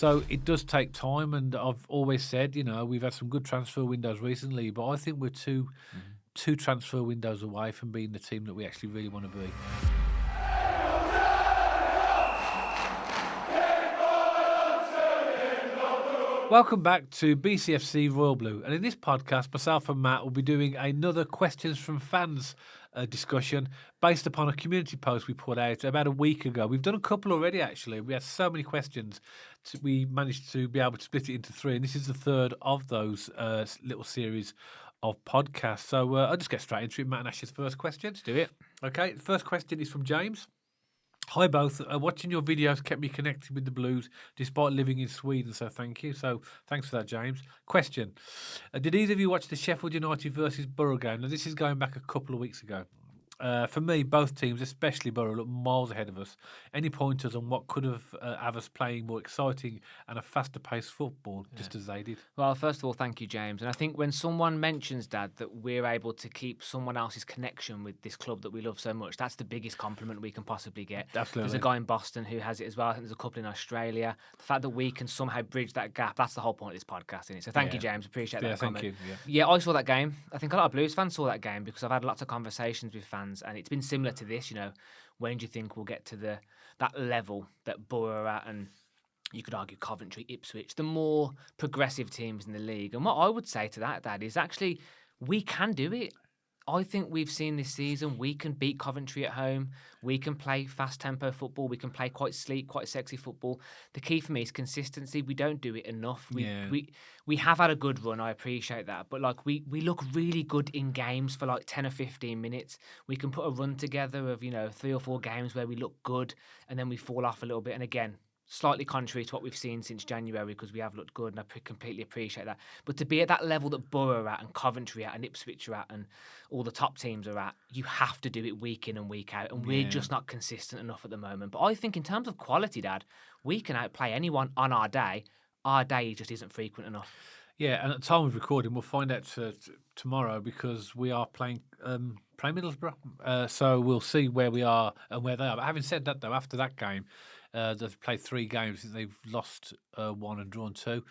So it does take time, and I've always said, we've had some good transfer windows recently, but I think we're two transfer windows away from being the team that we actually really want to be. Welcome back to BCFC Royal Blue, and in this podcast, myself and Matt will be doing another questions from fans discussion based upon a community post we put out about a week ago. We've done a couple already, actually. We had so many questions, we managed to be able to split it into three, and this is the third of those little series of podcasts. So I'll just get straight into it. Matt and Ash's first question. Let's do it. Okay, the first question is from James. Hi both. Watching your videos kept me connected with the Blues despite living in Sweden, so thank you. So thanks for that, James. Question. Did either of you watch the Sheffield United versus Borough game? Now, this is going back a couple of weeks ago. For me, both teams, especially Borough, look miles ahead of us. Any pointers on what could have us playing more exciting and a faster-paced football, just as they did? Well, first of all, thank you, James. And I think when someone mentions, Dad, that we're able to keep someone else's connection with this club that we love so much, that's the biggest compliment we can possibly get. Absolutely. There's a guy in Boston who has it as well. I think there's a couple in Australia. The fact that we can somehow bridge that gap, that's the whole point of this podcast, isn't it? So thank you, James. Appreciate that comment. Thank you. Yeah, I saw that game. I think a lot of Blues fans saw that game because I've had lots of conversations with fans, and it's been similar to this. When do you think we'll get to that level that Borough are at, and you could argue Coventry, Ipswich, the more progressive teams in the league? And what I would say to that, Dad, is actually we can do it. I think we've seen this season we can beat Coventry at home. We can play fast tempo football. We can play quite sleek, quite sexy football. The key for me is consistency. We don't do it enough. We have had a good run. I appreciate that, but we look really good in games for 10 or 15 minutes. We can put a run together of 3 or 4 games where we look good, and then we fall off a little bit. And again, slightly contrary to what we've seen since January, because we have looked good, and I completely appreciate that. But to be at that level that Borough are at, and Coventry at, and Ipswich are at, and all the top teams are at, you have to do it week in and week out, and we're just not consistent enough at the moment. But I think in terms of quality, Dad, we can outplay anyone on our day. Our day just isn't frequent enough. Yeah, and at the time of recording, we'll find out tomorrow, because we are playing Middlesbrough. So we'll see where we are and where they are. But having said that, though, after that game, they've played 3 games. They've lost 1 and drawn 2.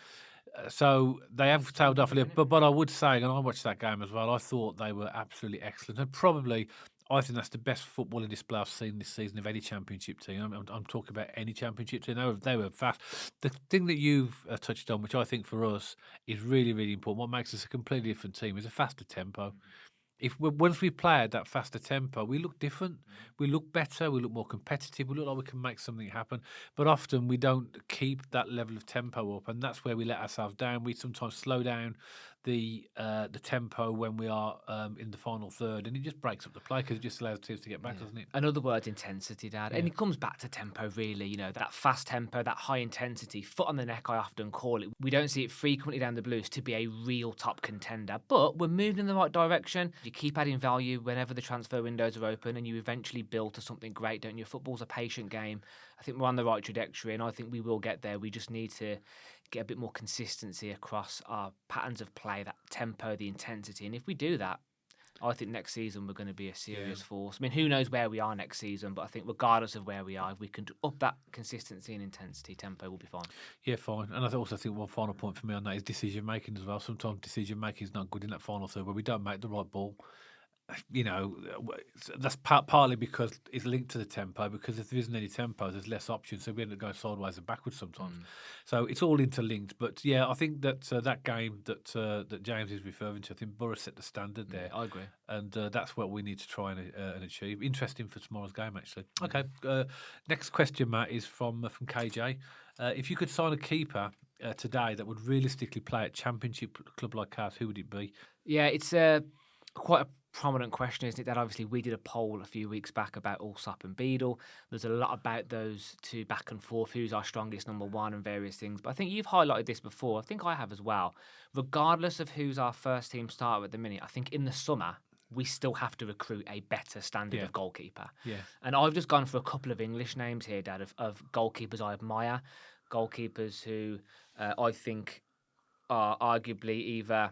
So they have tailed off a little. But I would say, and I watched that game as well, I thought they were absolutely excellent. And probably, I think that's the best footballing display I've seen this season of any championship team. I'm talking about any championship team. They were fast. The thing that you've touched on, which I think for us is really, really important, what makes us a completely different team, is a faster tempo. Once we play at that faster tempo, we look different. We look better. We look more competitive. We look like we can make something happen. But often we don't keep that level of tempo up, and that's where we let ourselves down. We sometimes slow down the tempo when we are in the final third, and it just breaks up the play because it just allows teams to get back, doesn't it? Another word's intensity, Dad. And it comes back to tempo, really. That fast tempo, that high intensity, foot on the neck, I often call it. We don't see it frequently down the Blues to be a real top contender, but we're moving in the right direction. You keep adding value whenever the transfer windows are open, and you eventually build to something great, don't you? Football's a patient game. I think we're on the right trajectory, and I think we will get there. We just need to get a bit more consistency across our patterns of play, that tempo, the intensity. And if we do that, I think next season we're going to be a serious force. I mean, who knows where we are next season, but I think regardless of where we are, if we can up that consistency and intensity, tempo will be fine. Yeah, fine. And I also think one final point for me on that is decision-making as well. Sometimes decision-making is not good in that final third where we don't make the right ball. That's partly because it's linked to the tempo, because if there isn't any tempo, there's less options, so we end up going sideways and backwards sometimes. So it's all interlinked. But yeah, I think that that game that James is referring to, I think Borough set the standard there. I agree. And that's what we need to try and achieve. Interesting for tomorrow's game, actually. Okay, next question, Matt, is from KJ. If you could sign a keeper today that would realistically play at championship club like ours, who would it be? Yeah, it's quite a prominent question, isn't it? That obviously we did a poll a few weeks back about Allsop and Beadle. There's a lot about those two back and forth, who's our strongest number one and various things. But I think you've highlighted this before. I think I have as well. Regardless of who's our first team starter at the minute, I think in the summer we still have to recruit a better standard of goalkeeper. Yeah. And I've just gone for a couple of English names here, Dad, of goalkeepers I admire, goalkeepers who I think are arguably either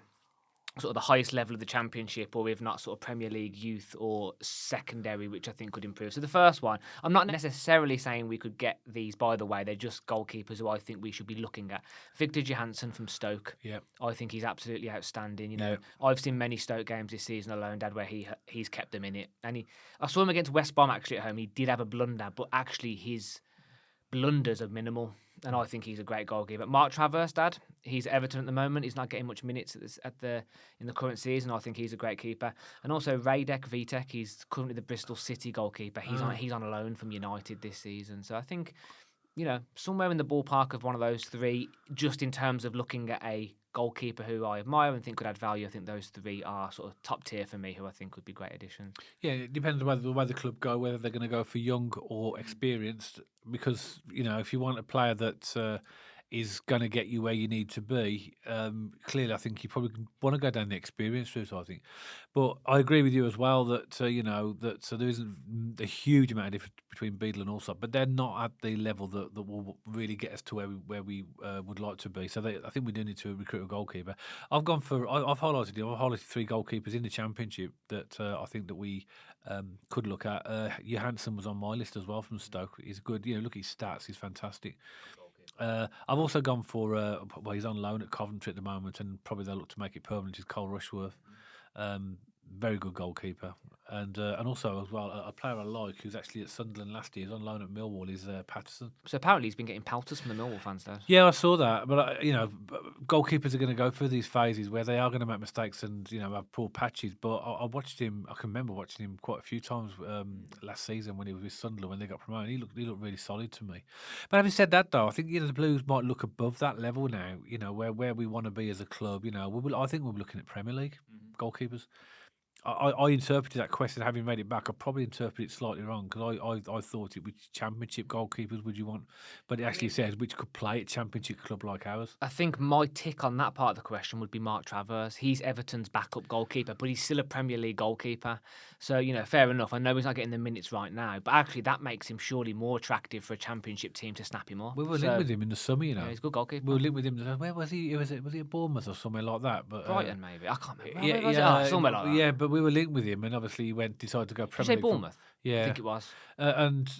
sort of the highest level of the Championship, or if not sort of Premier League youth or secondary, which I think could improve. So the first one, I'm not necessarily saying we could get these, by the way. They're just goalkeepers who I think we should be looking at. Victor Johansson from Stoke. Yeah. I think he's absolutely outstanding. You know, I've seen many Stoke games this season alone, Dad, where he's kept them in it. And I saw him against West Brom actually at home. He did have a blunder, but actually his blunders are minimal, and I think he's a great goalkeeper. Mark Travers, Dad, he's at Everton at the moment. He's not getting much minutes in the current season. I think he's a great keeper. And also Radek Vitek, he's currently the Bristol City goalkeeper. He's on a loan from United this season. So I think, you know, somewhere in the ballpark of one of those three, just in terms of looking at a goalkeeper who I admire and think could add value. I think those three are sort of top tier for me, who I think would be great additions. Yeah, it depends on the way the club go, whether they're going to go for young or experienced. Because, you know, if you want a player that is going to get you where you need to be, clearly I think you probably want to go down the experience route, I think. But I agree with you as well that, you know, that there isn't a huge amount of difference between Beadle and Allsop, but they're not at the level that will really get us to where we would like to be. So I think we do need to recruit a goalkeeper. I've highlighted 3 goalkeepers in the Championship that I think that we could look at. Johansson was on my list as well from Stoke. He's good. You know, look at his stats. He's fantastic. I've also gone for he's on loan at Coventry at the moment, and probably they'll look to make it permanent. Is Cole Rushworth, very good goalkeeper, and also as well a player I like who's actually at Sunderland last year. He's on loan at Millwall. Is Patterson. So apparently he's been getting pelters from the Millwall fans, Dad. Yeah, I saw that, but you know, goalkeepers are going to go through these phases where they are going to make mistakes and, you know, have poor patches. But I watched him. I can remember watching him quite a few times last season when he was with Sunderland when they got promoted. He looked really solid to me. But having said that, though, I think, you know, the Blues might look above that level now. You know, where we want to be as a club. You know, I think we're looking at Premier League goalkeepers. I interpreted that question, having read it back. I probably interpreted it slightly wrong because I thought it was Championship goalkeepers would you want, but it actually says which could play at Championship club like ours. I think my tick on that part of the question would be Mark Travers. He's Everton's backup goalkeeper, but he's still a Premier League goalkeeper. So, you know, fair enough. I know he's not getting the minutes right now, but actually that makes him surely more attractive for a Championship team to snap him up. We were linked with him in the summer, you know. Yeah, he's a good goalkeeper. We were linked with him. Where was he? Was it at Bournemouth or somewhere like that? But Brighton, maybe. I can't remember. Yeah, somewhere like that. Yeah, but we were linked with him, and obviously he decided to go Premier League. Did you say Bournemouth? Yeah, I think it was. And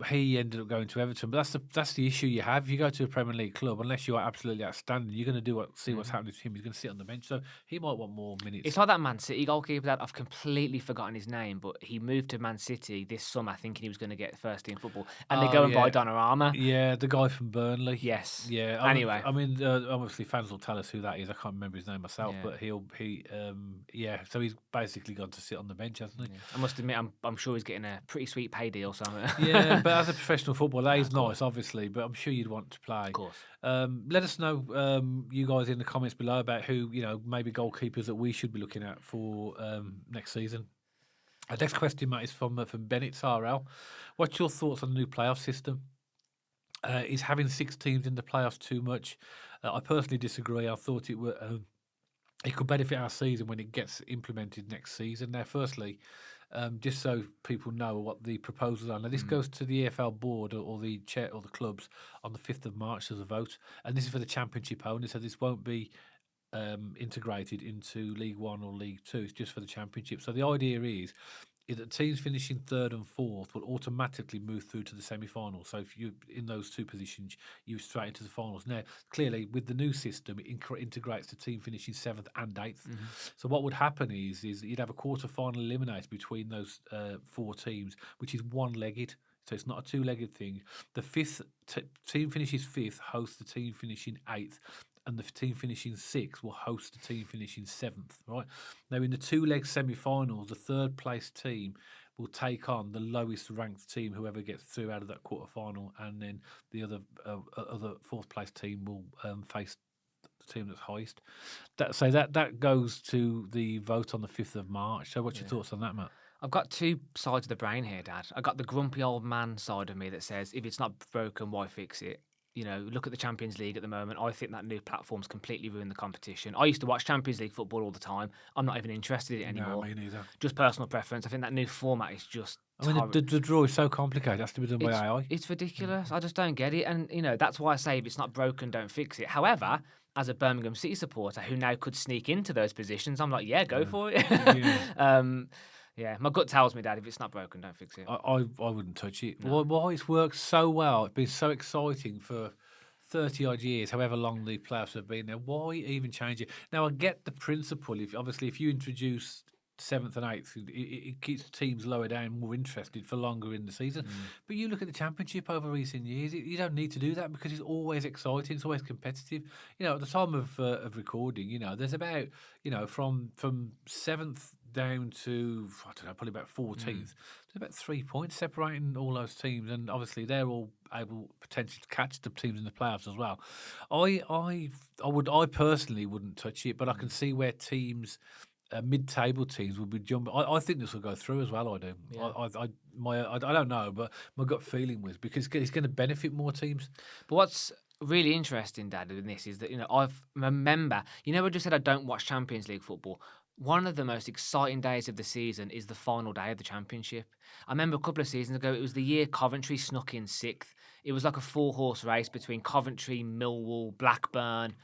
he ended up going to Everton. But that's the issue you have. If you go to a Premier League club, unless you are absolutely outstanding, you're going to see what's happening to him. He's going to sit on the bench, so he might want more minutes. It's like that Man City goalkeeper that I've completely forgotten his name, but he moved to Man City this summer thinking he was going to get first team football, and they go and buy Donnarumma. Yeah, the guy from Burnley. Yes. Yeah. Anyway, I mean, obviously fans will tell us who that is. I can't remember his name myself, but so he's basically gone to sit on the bench, hasn't he? Yeah. I must admit, I'm sure he's getting a pretty sweet pay deal somewhere. Yeah, but as a professional footballer, that is nice, obviously. But I'm sure you'd want to play. Of course. Let us know, you guys, in the comments below about who, you know, maybe goalkeepers that we should be looking at for next season. Our next question, Matt, is from Bennett RL. What's your thoughts on the new playoff system? Is having 6 teams in the playoffs too much? I personally disagree. I thought it could benefit our season when it gets implemented next season. Now, firstly, just so people know what the proposals are. Now, this goes to the EFL board or the chair or the clubs on the 5th of March as a vote, and this is for the Championship only. So this won't be integrated into League One or League Two. It's just for the Championship. So the idea is that teams finishing 3rd and 4th will automatically move through to the semi-finals. So if you're in those 2 positions, you're straight into the finals. Now, clearly, with the new system, it integrates the team finishing 7th and 8th. So what would happen is you'd have a quarter-final eliminator between those 4 teams, which is one-legged. So it's not a 2-legged thing. The team finishes 5th, hosts the team finishing 8th. And the team finishing 6th will host the team finishing 7th, right? Now, in the 2-leg semi-finals, the 3rd place team will take on the lowest ranked team, whoever gets through out of that quarter-final, and then the other 4th place team will face the team that's highest. That goes to the vote on the 5th of March. So what's your thoughts on that, Matt? I've got 2 sides of the brain here, Dad. I've got the grumpy old man side of me that says, if it's not broken, why fix it? You know, look at the Champions League at the moment. I think that new platform's completely ruined the competition. I used to watch Champions League football all the time. I'm not even interested in it anymore. No, me neither. Just personal preference. I think that new format is just... I mean, the draw is so complicated. It has to be done by AI. It's ridiculous. I just don't get it. And, you know, that's why I say if it's not broken, don't fix it. However, as a Birmingham City supporter who now could sneak into those positions, I'm like, yeah, go for it. Yeah. Yeah, my gut tells me, Dad, if it's not broken, don't fix it. I wouldn't touch it. No. Why it's worked so well, it's been so exciting for 30 odd years, however long the playoffs have been there. Why even change it? Now I get the principle. If you introduce seventh and eighth, it keeps teams lower down more interested for longer in the season. But you look at the championship over recent years, you don't need to do that because it's always exciting, it's always competitive. At the time of recording, there's about from seventh down to I don't know, probably about 14th. There's about 3 points separating all those teams, and obviously they're all able potentially to catch the teams in the playoffs as well. I personally wouldn't touch it, but I can see where teams. Mid-table teams would be jumping. I think this will go through as well. I do. Yeah. I don't know, but my gut feeling was because it's going to benefit more teams. But what's really interesting, Dad, in this is that, I remember, I just said I don't watch Champions League football. One of the most exciting days of the season is the final day of the Championship. I remember a couple of seasons ago, it was the year Coventry snuck in 6th. It was like a 4-horse race between Coventry, Millwall, Blackburn,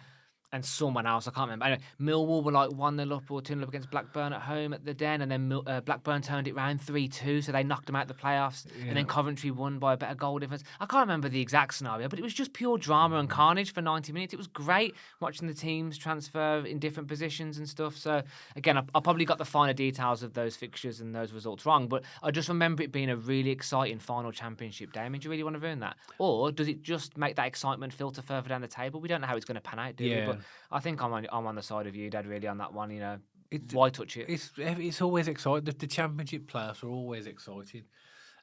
and someone else. I can't remember. Anyway, Millwall were like 1-0 up or 2-0 up against Blackburn at home at the Den, and then Blackburn turned it round 3-2, so they knocked them out of the playoffs. Yeah. And then Coventry won by a better goal difference. I can't remember the exact scenario, but it was just pure drama and carnage for 90 minutes. It was great watching the teams transfer in different positions and stuff. So again, I probably got the finer details of those fixtures and those results wrong, but I just remember it being a really exciting final Championship day. I mean, do you really want to ruin that? Or does it just make that excitement filter further down the table? We don't know how it's going to pan out, do we? But I think I'm on the side of you, Dad, really, on that one. Why touch it? It's always exciting. The Championship playoffs are always exciting.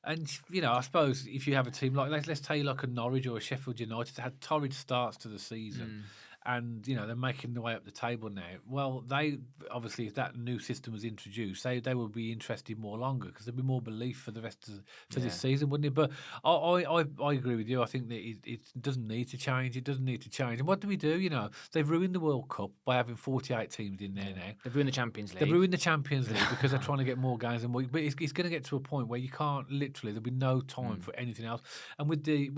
And, I suppose if you have a team like, let's take like a Norwich or a Sheffield United that had torrid starts to the season. And, they're making their way up the table now. Well, they obviously, if that new system was introduced, they would be interested more longer because there'd be more belief for the rest of this season, wouldn't it? But I agree with you. I think that it doesn't need to change. It doesn't need to change. And what do we do? They've ruined the World Cup by having 48 teams in there now. They've ruined the Champions League. They've ruined the Champions League because they're trying to get more games. But it's going to get to a point where you can't there'll be no time for anything else. And with the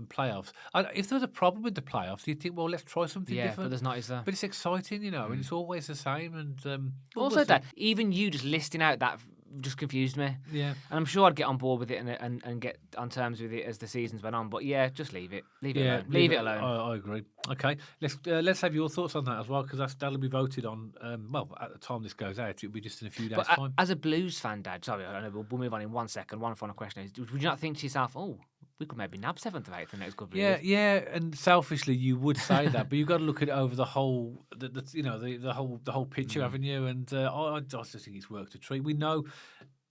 playoffs, if there was a problem with the playoffs, you'd think, well, let's try something different. But there's not, is there? But it's exciting, and it's always the same. And also, Dad, even you just listing out that just confused me. Yeah, and I'm sure I'd get on board with it and get on terms with it as the seasons went on. But yeah, just leave it. Leave it alone. Leave it alone. I agree. Okay, let's have your thoughts on that as well, because that'll be voted on. At the time this goes out, it'll be just in a few days' time. As a Blues fan, Dad, sorry, I know we'll move on in 1 second. One final question is: would you not think to yourself, oh, we could maybe nab 7th or 8th in the next couple of years? Yeah, and selfishly you would say that, but you've got to look at it over the whole, the whole picture, haven't you? And I just think it's worked a treat. We know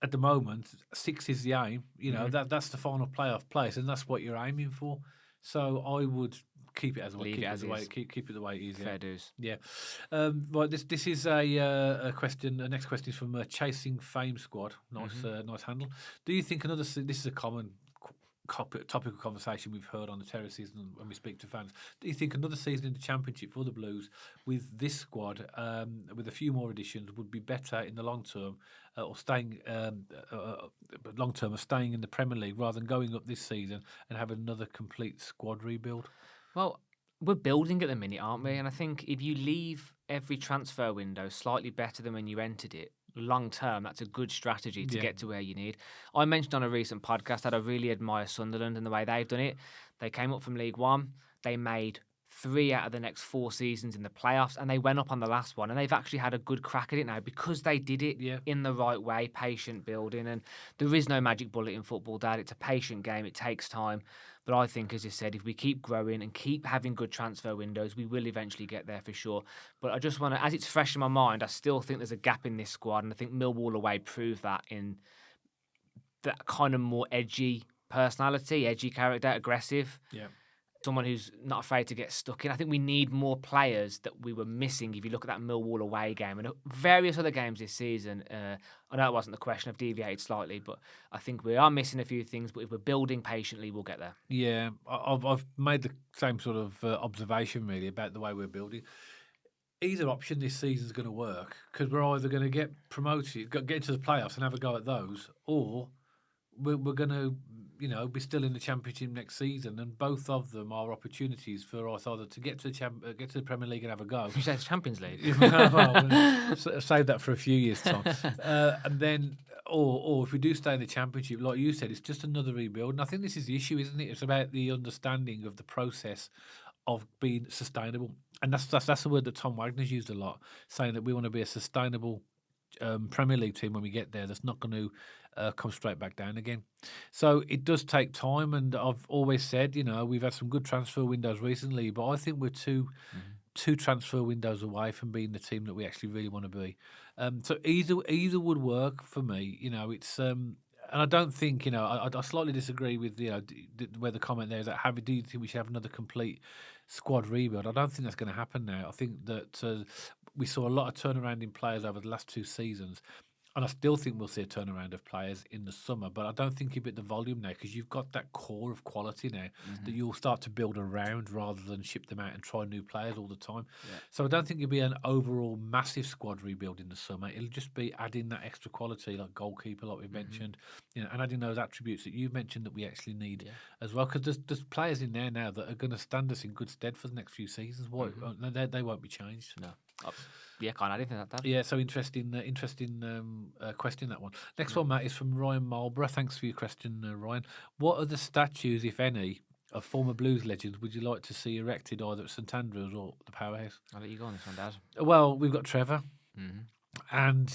at the moment 6 is the aim. That's the final playoff place, and that's what you're aiming for. So I would keep it as well. Keep it the way it is. Fair dues. Yeah. Right. This is a question. The next question is from Chasing Fame Squad. Nice handle. Do you think another? This is a common topic of conversation we've heard on the terrace season when we speak to fans. Do you think another season in the Championship for the Blues with this squad, with a few more additions, would be better in the long term, or staying long term, or staying in the Premier League rather than going up this season and have another complete squad rebuild? Well, we're building at the minute, aren't we? And I think if you leave every transfer window slightly better than when you entered it, long term, that's a good strategy to get to where you need. I mentioned on a recent podcast that I really admire Sunderland and the way they've done it. They came up from League One. They made 3 out of the next 4 seasons in the playoffs, and they went up on the last one, and they've actually had a good crack at it now because they did it in the right way, patient building. And there is no magic bullet in football, Dad. It's a patient game. It takes time. But I think, as you said, if we keep growing and keep having good transfer windows, we will eventually get there for sure. But I just want to, as it's fresh in my mind, I still think there's a gap in this squad, and I think Millwall away proved that in that kind of more edgy personality, edgy character, aggressive. Yeah. Someone who's not afraid to get stuck in. I think we need more players that we were missing if you look at that Millwall away game and various other games this season. I know it wasn't the question, I've deviated slightly, but I think we are missing a few things, but if we're building patiently, we'll get there. Yeah, I've made the same sort of observation really about the way we're building. Either option this season's going to work because we're either going to get promoted, get into the playoffs and have a go at those, or we're going to be still in the Championship next season, and both of them are opportunities for us either to get to the Premier League and have a go. You say it's Champions League. Save that for a few years' time, and then, or if we do stay in the Championship, like you said, it's just another rebuild. And I think this is the issue, isn't it? It's about the understanding of the process of being sustainable, and that's the word that Tom Wagner's used a lot, saying that we want to be a sustainable Premier League team when we get there. That's not going to come straight back down again. So it does take time, and I've always said, we've had some good transfer windows recently, but I think we're two transfer windows away from being the team that we actually really want to be. So either would work for me. It's and I don't think I slightly disagree with where the comment there is that do you think we should have another complete squad rebuild? I don't think that's going to happen now. I think that we saw a lot of turnaround in players over the last 2 seasons. And I still think we'll see a turnaround of players in the summer, but I don't think you'll be at the volume now because you've got that core of quality now that you'll start to build around rather than ship them out and try new players all the time. Yeah. So I don't think it'll be an overall massive squad rebuild in the summer. It'll just be adding that extra quality, like goalkeeper, like we mentioned, and adding those attributes that you've mentioned that we actually need as well. Because there's players in there now that are going to stand us in good stead for the next few seasons. They won't be changed. No. Yeah, can't add anything like that. Yeah, so interesting question, that one. Next one, Matt, is from Ryan Marlborough. Thanks for your question, Ryan. What other statues, if any, of former Blues legends would you like to see erected either at St.Andrews or the Powerhouse? I'll let you go on this one, Dad. Well, we've got Trevor. And,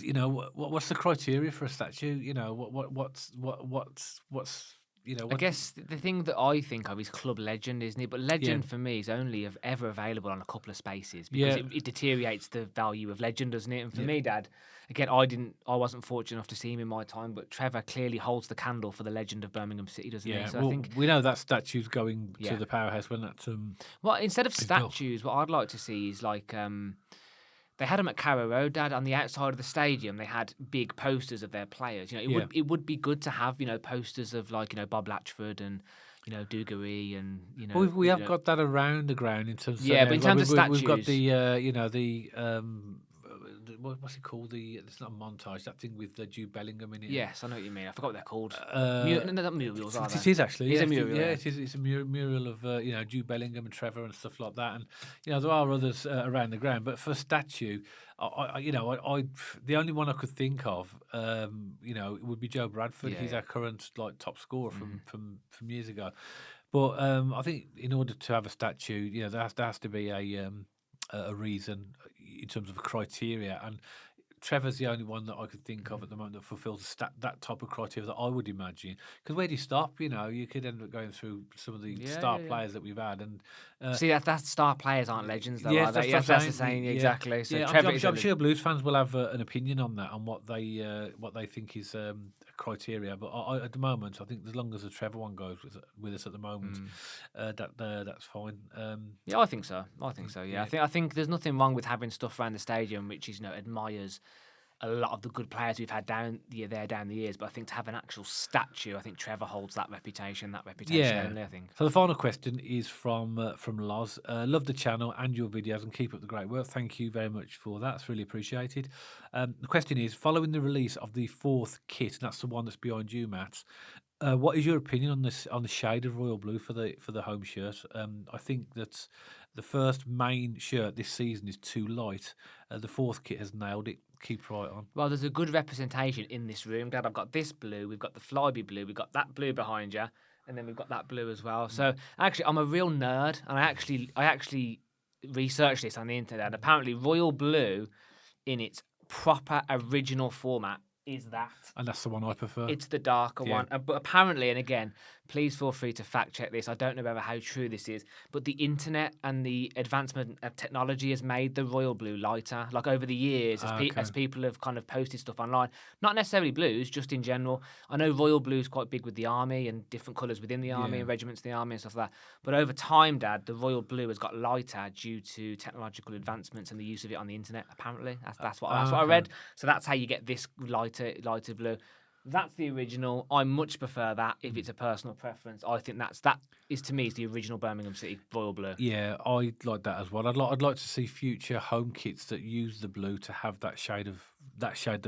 what's the criteria for a statue? What's I guess the thing that I think of is club legend, isn't it? But legend for me is only ever available on a couple of spaces because it deteriorates the value of legend, doesn't it? And for me, Dad, again, I wasn't fortunate enough to see him in my time, but Trevor clearly holds the candle for the legend of Birmingham City, doesn't he? So well, I think we know that statue's going to the Powerhouse when that. Well, instead of statues, what I'd like to see is like. They had them at Carrow Road, Dad, on the outside of the stadium. They had big posters of their players. It would be good to have, posters of like, Bob Latchford and, Dugarry and, Well, we have got that around the ground in terms of... Yeah, but in terms of statues... We've got the, what's it called? It's not a montage, that thing with Jude Bellingham in it. Yes, I know what you mean. I forgot what they're called. Not murals, are they? It is actually. It's a mural. Yeah, it is. It's a mural of Jude Bellingham and Trevor and stuff like that. And there are others around the ground, but for a statue, the only one I could think of, it would be Joe Bradford. He's our current top scorer from years ago. But I think in order to have a statue, there has to be a reason in terms of a criteria, and Trevor's the only one that I could think of at the moment that fulfills that type of criteria that I would imagine. Because where do you stop? You could end up going through some of the star players that we've had, and see that star players aren't legends, though. Are they? Yes, that's the same. Exactly. So I'm sure Blues fans will have an opinion on that, on what they think is criteria. But at the moment, I think as long as the Trevor one goes with us at the moment, that's fine. I think so. Yeah, I think there's nothing wrong with having stuff around the stadium which is admires a lot of the good players we've had down the years, but I think to have an actual statue, I think Trevor holds that reputation only, I think. So the final question is from Loz. Love the channel and your videos and keep up the great work. Thank you very much for that. It's really appreciated. The question is, following the release of the 4th kit, and that's the one that's behind you, Matt, what is your opinion on the shade of royal blue for the home shirt? I think that the first main shirt this season is too light. The 4th kit has nailed it. Keep right on. Well, there's a good representation in this room, Dad. I've got this blue, we've got the Flyby blue, we've got that blue behind you, and then we've got that blue as well. So actually, I'm a real nerd, and I actually researched this on the internet. And apparently, royal blue, in its proper original format, is that. And that's the one I prefer. It's the darker one. But apparently, and again, please feel free to fact check this. I don't know about how true this is, but the internet and the advancement of technology has made the royal blue lighter. Like over the years, as people have kind of posted stuff online, not necessarily blues, just in general. I know royal blue is quite big with the army and different colours within the army and regiments in the army and stuff like that. But over time, Dad, the royal blue has got lighter due to technological advancements and the use of it on the internet. Apparently, that's what I read. So that's how you get this lighter blue. That's the original. I much prefer that if it's a personal preference. I think that is to me is the original Birmingham City royal blue. Yeah, I like that as well. I'd like to see future home kits that use the blue to have the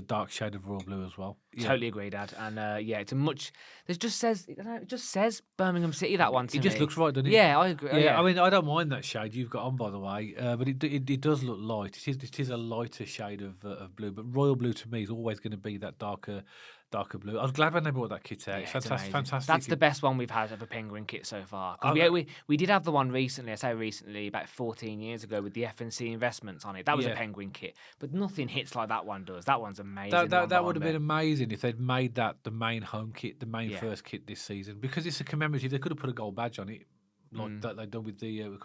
dark shade of royal blue as well. Totally agree, Dad. And it's a much. It just says, it just says Birmingham City, that one to It me. just looks right, doesn't it? Yeah, I agree. Yeah, I mean, I don't mind that shade you've got on, by the way, but it does look light. It is a lighter shade of blue, but royal blue to me is always going to be that darker blue. I was glad when they brought that kit out. Yeah, It's amazing. fantastic. That's the best one we've had of a penguin kit so far. 'Cause we did have the one recently. I say recently, about 14 years ago, with the FNC investments on it. That was a penguin kit, but nothing hits like that one does. That one's amazing. That would have been amazing if they'd made that the main home kit, the main first kit this season, because it's a commemorative. They could have put a gold badge on it. Like that they've done with the,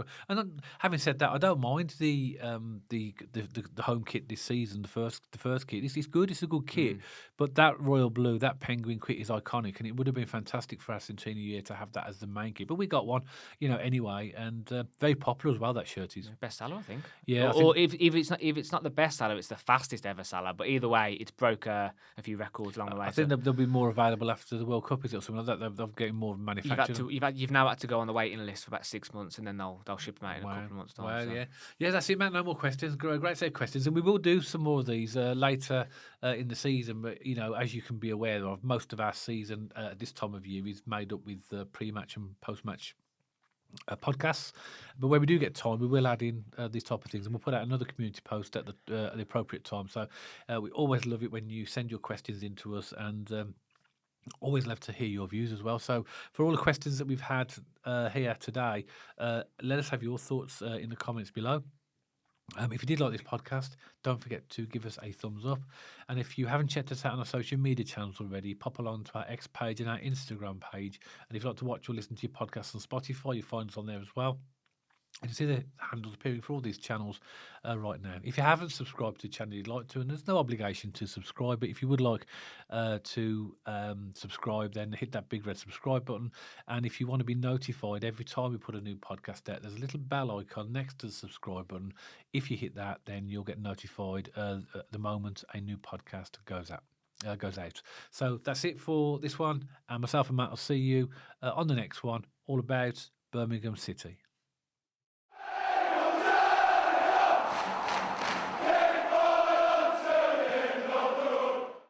having said that, I don't mind the home kit this season. The first kit, it's good. It's a good kit, but that royal blue, that penguin kit is iconic, and it would have been fantastic for our centenary year to have that as the main kit. But we got one, anyway, and very popular as well. That shirt is best seller, I think. Yeah, or if it's not the best seller, it's the fastest ever seller. But either way, it's broke a few records along the way. I think there'll be more available after the World Cup, is it, or something like that? They're getting more manufactured. You've now had to go on the waiting list for about 6 months, and then they'll ship them out in a couple of months' time. Well, yeah, that's it, Matt. No more questions. Great set of questions, and we will do some more of these later in the season. But as you can be aware of, most of our season at this time of year is made up with pre-match and post-match podcasts. But when we do get time, we will add in these type of things, and we'll put out another community post at the appropriate time. So we always love it when you send your questions in to us, and always love to hear your views as well. So for all the questions that we've had here today, let us have your thoughts in the comments below. If you did like this podcast, don't forget to give us a thumbs up. And if you haven't checked us out on our social media channels already, pop along to our X page and our Instagram page. And if you'd like to watch or listen to your podcasts on Spotify, you'll find us on there as well. And you see the handles appearing for all these channels right now. If you haven't subscribed to the channel you'd like to, and there's no obligation to subscribe, but if you would like to subscribe, then hit that big red subscribe button. And if you want to be notified every time we put a new podcast out, there's a little bell icon next to the subscribe button. If you hit that, then you'll get notified at the moment a new podcast goes out. So that's it for this one. And myself and Matt will see you on the next one, all about Birmingham City.